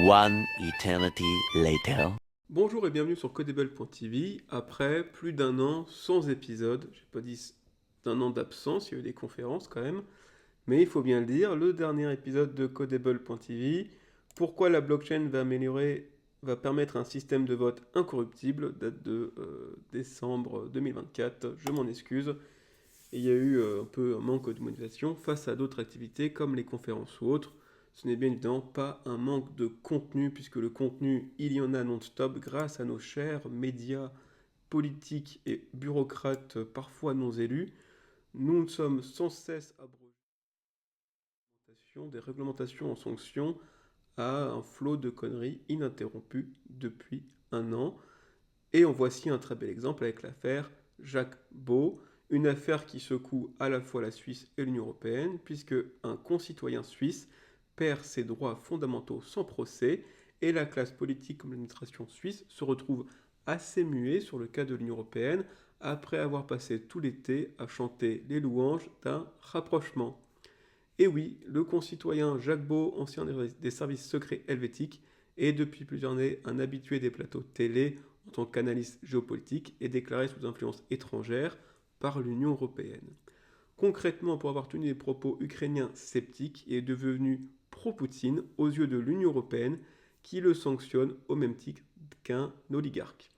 One eternity later. Bonjour et bienvenue sur Codable.tv. Après plus d'un an sans épisode, j'ai pas dit d'un an d'absence, il y a eu des conférences quand même, mais il faut bien le dire, le dernier épisode de Codable.tv, pourquoi la blockchain va permettre un système de vote incorruptible, date de décembre 2024, je m'en excuse. Et il y a eu un peu un manque de motivation face à d'autres activités comme les conférences ou autres. Ce n'est bien évidemment pas un manque de contenu, puisque le contenu, il y en a non-stop grâce à nos chers médias politiques et bureaucrates parfois non élus. Nous sommes sans cesse abrogés des réglementations en sanction à un flot de conneries ininterrompu depuis un an. Et en voici un très bel exemple avec l'affaire Jacques Beau, une affaire qui secoue à la fois la Suisse et l'Union européenne, puisque un concitoyen suisse perd ses droits fondamentaux sans procès, et la classe politique comme l'administration suisse se retrouve assez muet sur le cas de l'Union européenne, après avoir passé tout l'été à chanter les louanges d'un rapprochement. Et oui, le concitoyen Jacques Beau, ancien des services secrets helvétiques, est depuis plusieurs années un habitué des plateaux télé en tant qu'analyste géopolitique et déclaré sous influence étrangère par l'Union européenne. Concrètement, pour avoir tenu des propos ukrainiens sceptiques, il est devenu pro-Poutine aux yeux de l'Union européenne qui le sanctionne au même titre qu'un oligarque.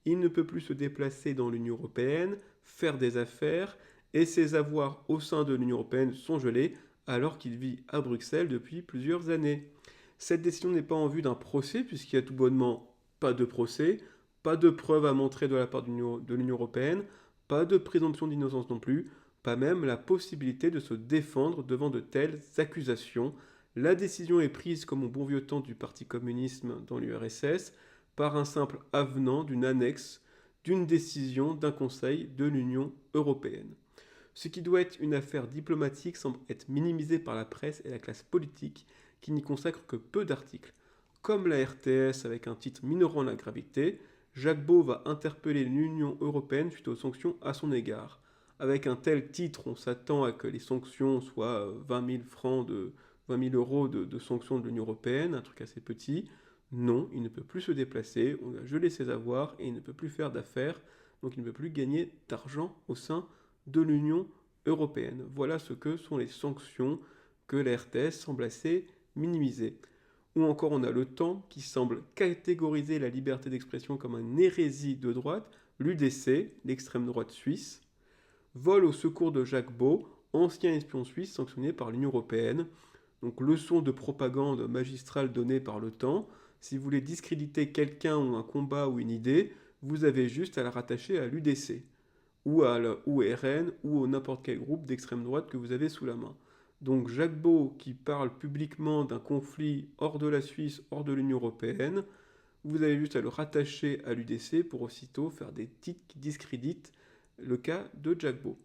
Il ne peut plus se déplacer dans l'Union européenne, faire des affaires, et ses avoirs au sein de l'Union européenne sont gelés alors qu'il vit à Bruxelles depuis plusieurs années. Cette décision n'est pas en vue d'un procès puisqu'il n'y a tout bonnement pas de procès, pas de preuves à montrer de la part de l'Union européenne, pas de présomption d'innocence non plus, pas même la possibilité de se défendre devant de telles accusations. La décision est prise comme au bon vieux temps du Parti communiste dans l'URSS, par un simple avenant d'une annexe d'une décision d'un conseil de l'Union européenne. Ce qui doit être une affaire diplomatique semble être minimisé par la presse et la classe politique qui n'y consacre que peu d'articles. Comme la RTS avec un titre minorant la gravité, Jacques Beau va interpeller l'Union européenne suite aux sanctions à son égard. Avec un tel titre, on s'attend à que les sanctions soient 20 000 francs 20 000 euros de sanctions de l'Union européenne, un truc assez petit. Non, il ne peut plus se déplacer, on a gelé ses avoirs et il ne peut plus faire d'affaires, donc il ne peut plus gagner d'argent au sein de l'Union européenne. Voilà ce que sont les sanctions que la RTS semble assez minimiser. Ou encore on a le Temps qui semble catégoriser la liberté d'expression comme une hérésie de droite, l'UDC, l'extrême droite suisse, vole au secours de Jacques Beau, ancien espion suisse sanctionné par l'Union européenne. Donc leçon de propagande magistrale donnée par le Temps. Si vous voulez discréditer quelqu'un ou un combat ou une idée, vous avez juste à la rattacher à l'UDC ou à l'URN ou à n'importe quel groupe d'extrême droite que vous avez sous la main. Donc Jacques Beau qui parle publiquement d'un conflit hors de la Suisse, hors de l'Union européenne, vous avez juste à le rattacher à l'UDC pour aussitôt faire des titres qui discréditent le cas de Jacques Beau.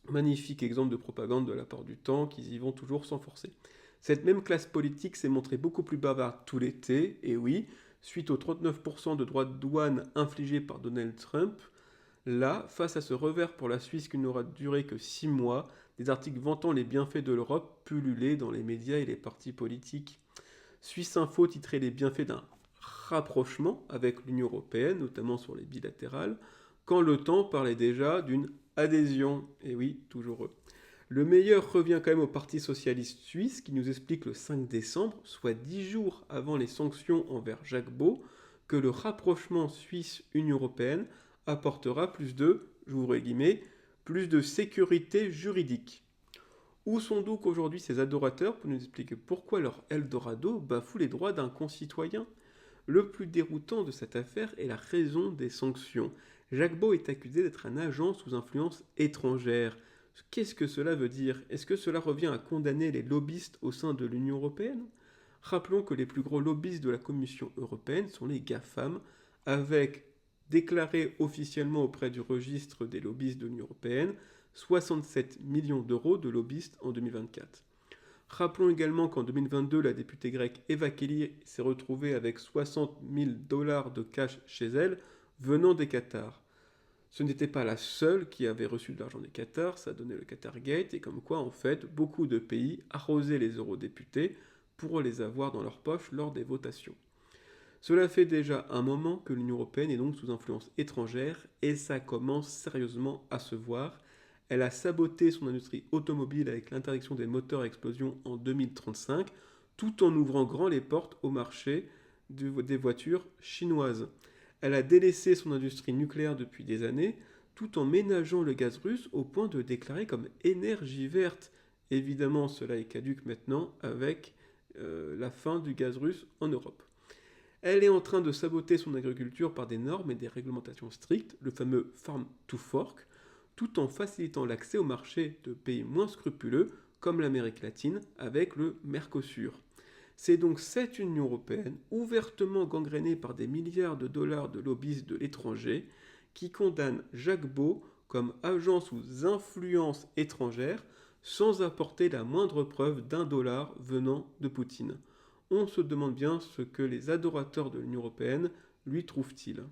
Magnifique exemple de propagande de la part du Temps, qu'ils y vont toujours sans forcer. Cette même classe politique s'est montrée beaucoup plus bavarde tout l'été, et oui, suite aux 39% de droits de douane infligés par Donald Trump, là, face à ce revers pour la Suisse qui n'aura duré que 6 mois, des articles vantant les bienfaits de l'Europe pullulaient dans les médias et les partis politiques. Suisse Info titrait les bienfaits d'un rapprochement avec l'Union européenne, notamment sur les bilatérales, quand le Temps parlait déjà d'une adhésion. Et oui, toujours eux. Le meilleur revient quand même au Parti socialiste suisse qui nous explique le 5 décembre, soit 10 jours avant les sanctions envers Jacques Beau, que le rapprochement Suisse-Union européenne apportera plus de, j'ouvre les guillemets, plus de sécurité juridique. Où sont donc aujourd'hui ces adorateurs pour nous expliquer pourquoi leur Eldorado bafoue les droits d'un concitoyen? Le plus déroutant de cette affaire est la raison des sanctions. Jacques Beau est accusé d'être un agent sous influence étrangère. Qu'est-ce que cela veut dire? Est-ce que cela revient à condamner les lobbyistes au sein de l'Union européenne? Rappelons que les plus gros lobbyistes de la Commission européenne sont les GAFAM, avec déclaré officiellement auprès du registre des lobbyistes de l'Union européenne 67 millions d'euros de lobbyistes en 2024. Rappelons également qu'en 2022, la députée grecque Eva Kaili s'est retrouvée avec 60 000 dollars de cash chez elle venant des Qatars. Ce n'était pas la seule qui avait reçu de l'argent des Qatars, ça donnait le Qatargate, et comme quoi en fait beaucoup de pays arrosaient les eurodéputés pour les avoir dans leur poche lors des votations. Cela fait déjà un moment que l'Union européenne est donc sous influence étrangère et ça commence sérieusement à se voir. Elle a saboté son industrie automobile avec l'interdiction des moteurs à explosion en 2035, tout en ouvrant grand les portes au marché des voitures chinoises. Elle a délaissé son industrie nucléaire depuis des années, tout en ménageant le gaz russe au point de le déclarer comme énergie verte. Évidemment, cela est caduc maintenant avec la fin du gaz russe en Europe. Elle est en train de saboter son agriculture par des normes et des réglementations strictes, le fameux Farm to Fork, tout en facilitant l'accès au marché de pays moins scrupuleux, comme l'Amérique latine, avec le Mercosur. C'est donc cette Union européenne, ouvertement gangrénée par des milliards de dollars de lobbyistes de l'étranger, qui condamne Jacques Beau comme agent sous influence étrangère, sans apporter la moindre preuve d'1 dollar venant de Poutine. On se demande bien ce que les adorateurs de l'Union européenne lui trouvent-ils.